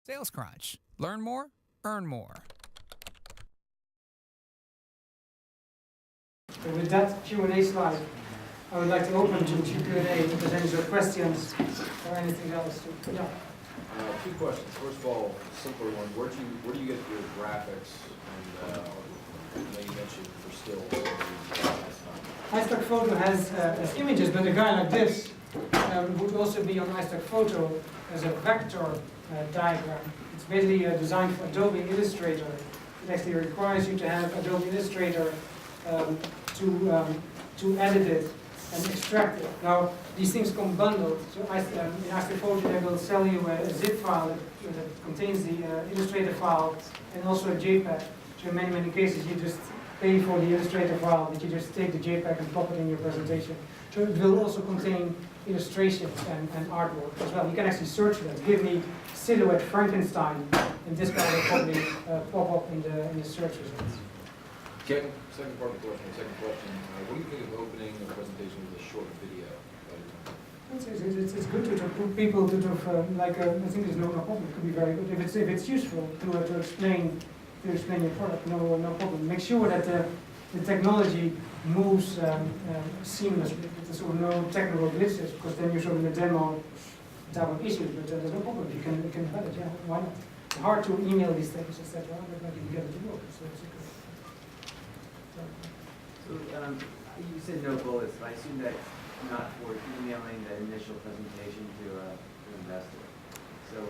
SalesCrunch. Learn more, earn more. So with that Q&A slide, I would like to open to Q&A to present your questions or anything else. Yeah. Two questions. First of all, simpler one. Where do you get your graphics? And I know you mentioned for stills. iStock Photo has images, but a guy like this would also be on iStock Photo as a vector diagram. It's basically designed for Adobe Illustrator. It actually requires you to have Adobe Illustrator to edit it and extract it. Now, these things come bundled. So in iStock Photo, they will sell you a zip file that contains the Illustrator file and also a JPEG. So in many cases, you just pay for the Illustrator file, but you just take the JPEG and pop it in your presentation. So it will also contain illustrations and artwork as well. You can actually search for that. Give me silhouette Frankenstein, and this guy will probably pop up in the search results. Second part of the question. Second question. What do you think of opening a presentation with a short video? It's good to put people to I think there's no problem. It could be very good if it's useful to explain your product. No problem. Make sure that the technology moves seamlessly. There's sort of no technical glitches, because then you're sort of in a demo type of issue. But there's no problem. You can have it. Yeah, why not? It's hard to email these things, etc. But you can get it to work. So it's good. So you said no bullets, but I assume that's not for emailing that initial presentation to an investor. So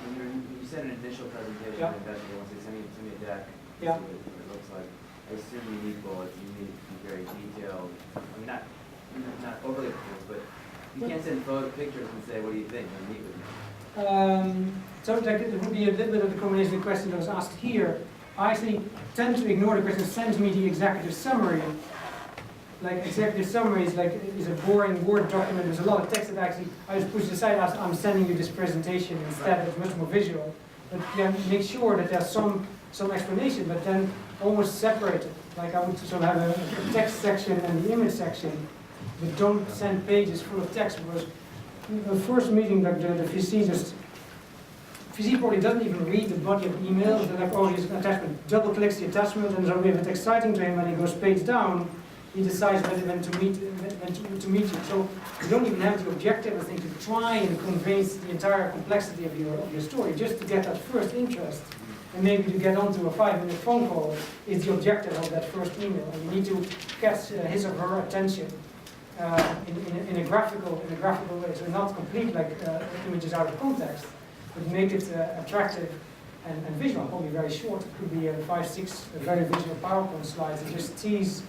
when you send an initial presentation to an investor, they want to say, send me a deck, see what it looks like. I assume you need bullets, you need to be very detailed. I mean, not overly detailed, but you can't send pictures and say, what do you think, and meet with me. So it would be a little bit of the combination of the question that was asked here. I actually tend to ignore the question, send me the executive summary. Like executive summary is a boring Word document. There's a lot of text that I just push aside. I'm sending you this presentation instead. It's much more visual. But yeah, make sure that there's some explanation, but then almost separate it. Like I would sort of have a text section and the image section, but don't send pages full of text, because the first meeting that the VC probably doesn't even read the body of the email. They're like, oh, here's an attachment. Double clicks the attachment, and so if it's exciting to him when he goes page down, he decides when to meet you. So you don't even have the objective, I think, to try and convince the entire complexity of your story, just to get that first interest. And maybe to get onto a 5-minute phone call is the objective of that first email. And you need to catch his or her attention in a graphical way. So not complete like images out of context, but make it attractive and visual. Probably very short. It could be 5-6 very visual PowerPoint slides that just tease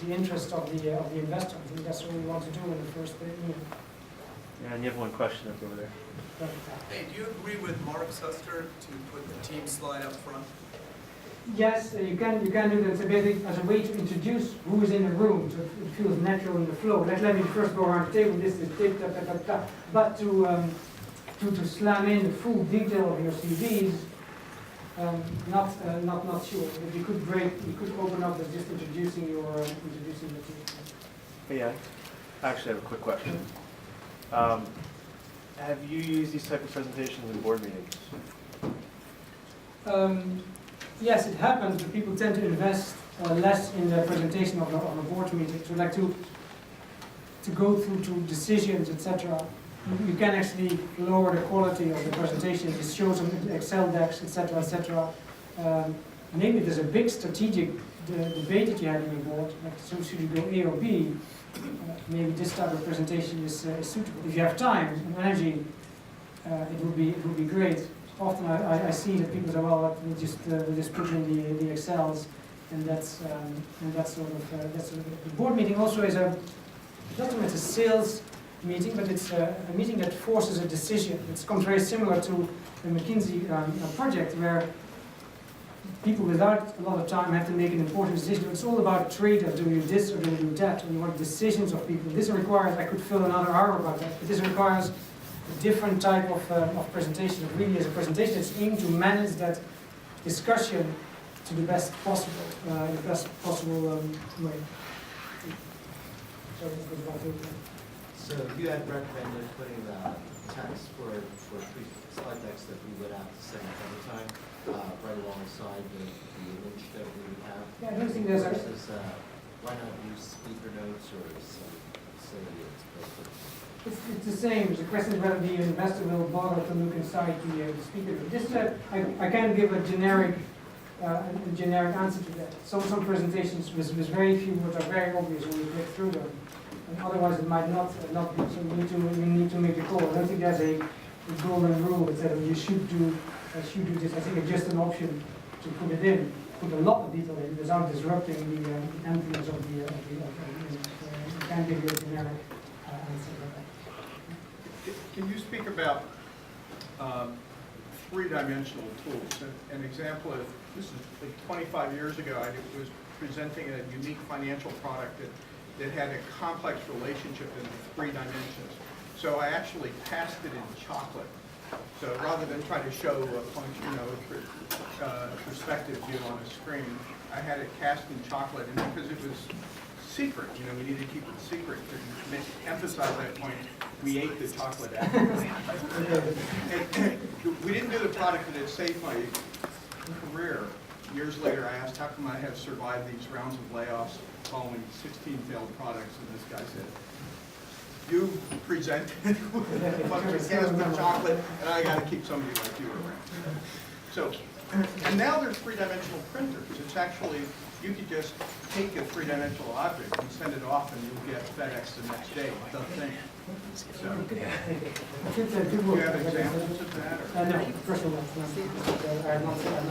the interest of the investor. I think that's what we want to do in the first email. Yeah, and you have one question up over there. Hey, do you agree with Mark Suster to put the team slide up front? Yes, you can do that. So basically, as a way to introduce who is in the room, so it feels natural in the flow. Let me first go around the table. This is tip, tap, tap, tap, tap. But to slam in the full detail of your CVs, not sure. If you could open up as just introducing the team. Yeah, I actually have a quick question. Have you used these type of presentations in board meetings? Yes, it happens, but people tend to invest less in the presentation of a board meeting. So like to go through to decisions, etc. You can actually lower the quality of the presentation. It shows some Excel decks, etc., etc. Maybe there's a big strategic debate that you have in your board. Like, so should you go A or B? Maybe this type of presentation is suitable. If you have time and energy, it would be great. Often I see that people say, well, we just put in the Excels, and that's sort of the board meeting. Also is it's a sales meeting, but it's a meeting that forces a decision. It's very similar to the McKinsey project, where people without a lot of time have to make an important decision. It's all about trade-off. Do you do this or do you do that? And you want decisions of people. This requires, I could fill another hour about that, but this requires a different type of presentation. It really is a presentation that's aimed to manage that discussion to the best possible way. So you had recommended putting the text for slide decks that we would have to send ahead of time, right alongside the image that we would have. Yeah, I don't think there's a, Versus, why not use speaker notes or some facility that's posted? it's the same. The question is whether the investor will bother to look inside the speaker. This I can't give a generic answer to that. Some presentations with very few words are very obvious when you click through them, and otherwise it might not be. So we need to make a call. I don't think there's a golden rule that says you should do this. I think it's just an option to put it in, put a lot of detail in without disrupting the emptiness of the image. I can't give you a generic answer to that. Can you speak about three-dimensional tools? An example of, this is like 25 years ago, I was presenting a unique financial product that had a complex relationship in 3 dimensions. So I actually cast it in chocolate. So rather than try to show a function, a perspective view on a screen, I had it cast in chocolate, and because it was secret, we needed to keep it secret to emphasize that point. We ate the chocolate afterwards. We didn't do the product that had saved my career. Years later, I asked, how come I have survived these rounds of layoffs following 16 failed products? And this guy said, you presented with a bunch of cast of chocolate, and I got to keep somebody like you around. So, and now there's 3-dimensional printers. It's actually, you could just take a 3-dimensional object and send it off, and you'll get FedEx the next day. The thing. So, do you have examples of that? Or? No, first of all, I have not seen it.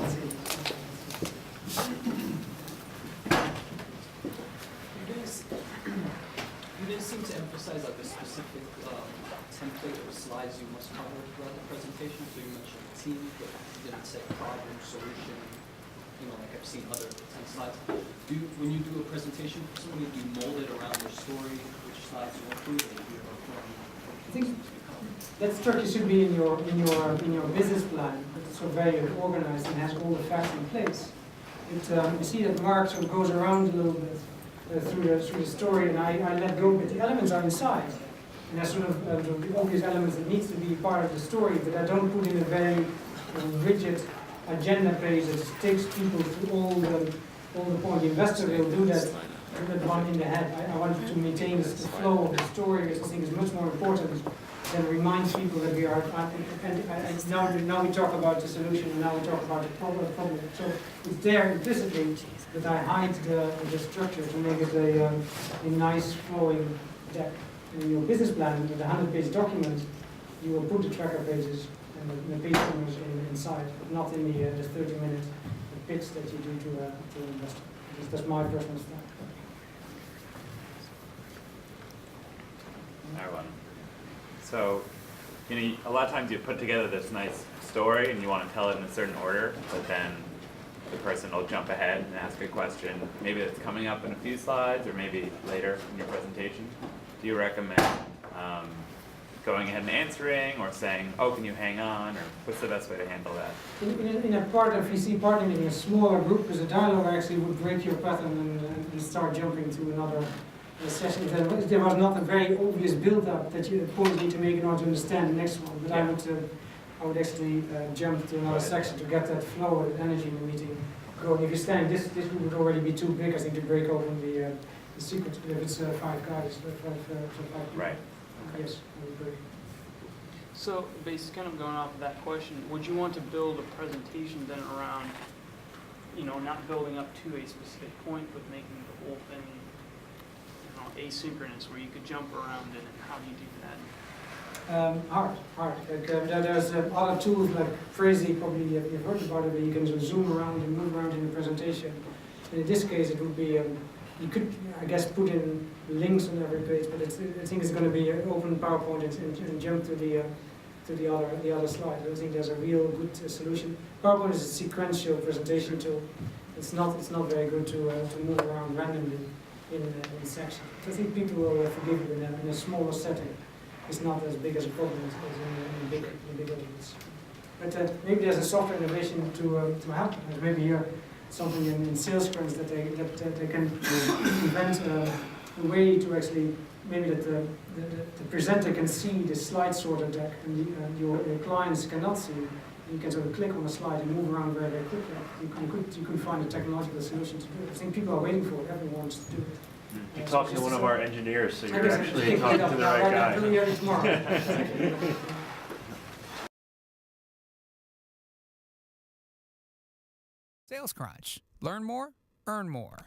You didn't seem to emphasize like a specific template or slides you must cover throughout the presentation. So you mentioned team, but you didn't say problem, solution. Like I've seen other 10 slides. When you do a presentation for somebody, do you mold it around your story, which slides you include, or do you I think that structure should be in your business plan. It's so very organized and has all the facts in place. You see that Mark sort of goes around a little bit through the story, and I let go, but the elements are inside. And there's sort of the obvious elements that needs to be part of the story, but I don't put in a very rigid agenda page that takes people through all the point. The investor will do that one in the head. I wanted to maintain the flow of the story, which I think is much more important than reminds people that we are. Now we talk about the solution, and now we talk about the problem. So it's there implicitly, but I hide the structure to make it a nice flowing deck. And in your business plan, with a 100-page document, you will put the tracker pages and the page numbers inside, but not in the 30-minute pitch that you do to an investor. That's my personal style. Everyone. So, a lot of times you put together this nice story and you want to tell it in a certain order, but then the person will jump ahead and ask a question, maybe that's coming up in a few slides or maybe later in your presentation. Do you recommend going ahead and answering, or saying, oh, can you hang on, or what's the best way to handle that? In a part of VC partnering, in a smaller group, because a dialogue actually would break your pattern and start jumping to another session. If there was not a very obvious build-up that you point need to make in order to understand the next one, but yeah. I would actually jump to another section to get that flow and energy in the meeting going. If you're standing, this would already be too big, I think, to break open the secret. If it's 5 guys, 5 people. Right. Yes, I would agree. So, basically, kind of going off of that question, would you want to build a presentation then around, not building up to a specific point, but making the whole thing, asynchronous, where you could jump around it, and how do you do that? Hard. Like, there's other tools like Phrasey, probably you've heard about it, where you can zoom around and move around in the presentation. And in this case, it would be, you could, I guess, put in links on every page, but I think it's going to be open PowerPoint and jump to the other slide. I don't think there's a real good solution. PowerPoint is a sequential presentation tool. It's not very good to move around randomly in sections. So I think people will forgive you in a smaller setting. It's not as big as a problem as in big audience. But maybe there's a software innovation to help. There's maybe here something in SalesCrunch that they can invent a way to actually maybe that the presenter can see the slide sorter deck and your clients cannot see. You can sort of click on the slide and move around very, very quickly. You could find a technological solution to do it. I think people are waiting for it. Everyone wants to do it. You're talking to one of our engineers, so I you're guess actually I'm talking to the right guy. Really early tomorrow. SalesCrunch. Learn more, earn more.